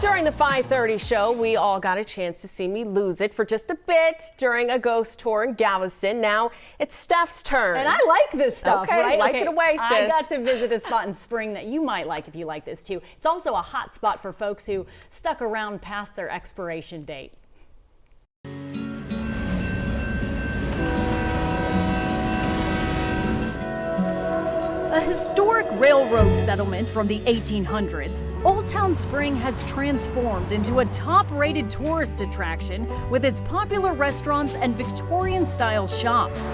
During the 5:30 show, we all got a chance to see me lose it for just a bit during a ghost tour in Galveston. Now it's Steph's turn. And I like this stuff, okay, right? Like it away, sis. I got to visit a spot in spring that you might like if you like this too. It's also a hot spot for folks who stuck around past their expiration date. A historic railroad settlement from the 1800s, Old Town Spring has transformed into a top-rated tourist attraction with its popular restaurants and Victorian-style shops.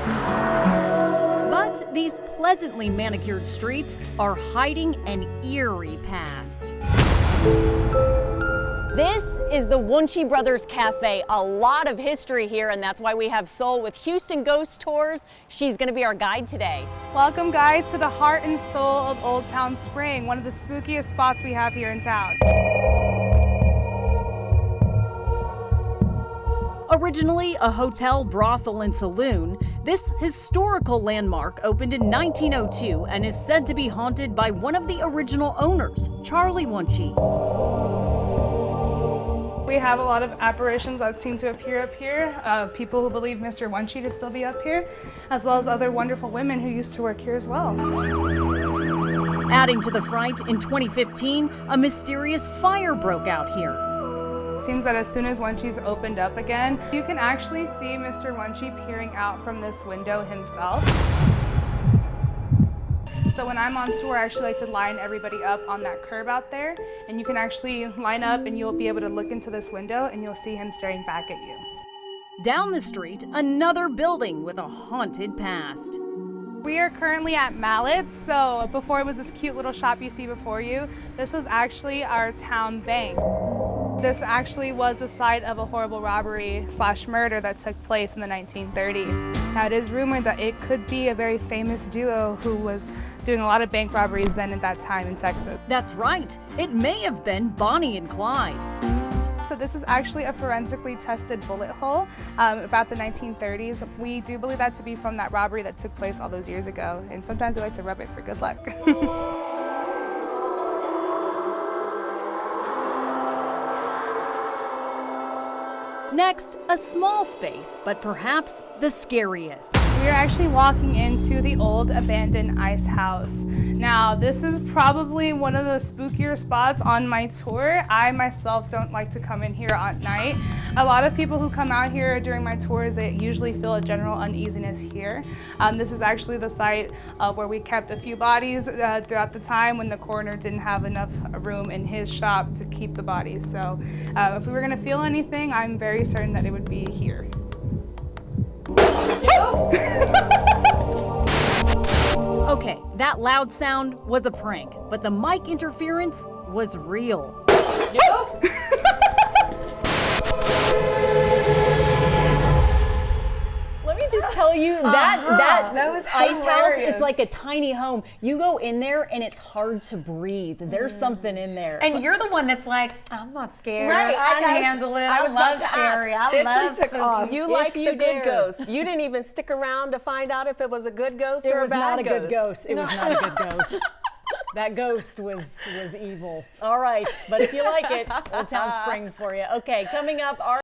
But these pleasantly manicured streets are hiding an eerie past. This is the Munchie Brothers Cafe. A lot of history here, and that's why we have Sol with Houston Ghost Tours. She's going to be our guide today. Welcome, guys, to the heart and soul of Old Town Spring, one of the spookiest spots we have here in town. Originally a hotel, brothel, and saloon, this historical landmark opened in 1902 and is said to be haunted by one of the original owners, Charlie Munchie. We have a lot of apparitions that seem to appear up here, people who believe Mr. Munchie to still be up here, as well as other wonderful women who used to work here as well. Adding to the fright, in 2015, a mysterious fire broke out here. It seems that as soon as Munchie's opened up again, you can actually see Mr. Munchie peering out from this window himself. So when I'm on tour, I actually like to line everybody up on that curb out there, and you can actually line up and you'll be able to look into this window and you'll see him staring back at you. Down the street, another building with a haunted past. We are currently at Mallet. So before it was this cute little shop you see before you, this was actually our town bank. This actually was the site of a horrible robbery/murder that took place in the 1930s. Now it is rumored that it could be a very famous duo who was doing a lot of bank robberies then at that time in Texas. That's right, it may have been Bonnie and Clyde. So this is actually a forensically tested bullet hole about the 1930s. We do believe that to be from that robbery that took place all those years ago, and sometimes we like to rub it for good luck. Next, a small space, but perhaps the scariest. We are actually walking into the old abandoned ice house. Now, this is probably one of the spookier spots on my tour. I myself don't like to come in here at night. A lot of people who come out here during my tours, they usually feel a general uneasiness here. This is actually the site where we kept a few bodies throughout the time when the coroner didn't have enough room in his shop to keep the bodies. So if we were gonna feel anything, I'm very certain that it would be here. Okay, that loud sound was a prank, but the mic interference was real. Let me just tell you that was ice house. It's like a tiny home. You go in there and it's hard to breathe. There's something in there. And you're the one that's like, I'm not scared. Right, I can handle it. I love scary. I love spooky. You like the good ghost. You didn't even stick around to find out if it was a good ghost or a bad ghost. It was not a good ghost. It was not a good ghost. That ghost was evil. All right, but if you like it, Old Town Spring for you. Okay, coming up, our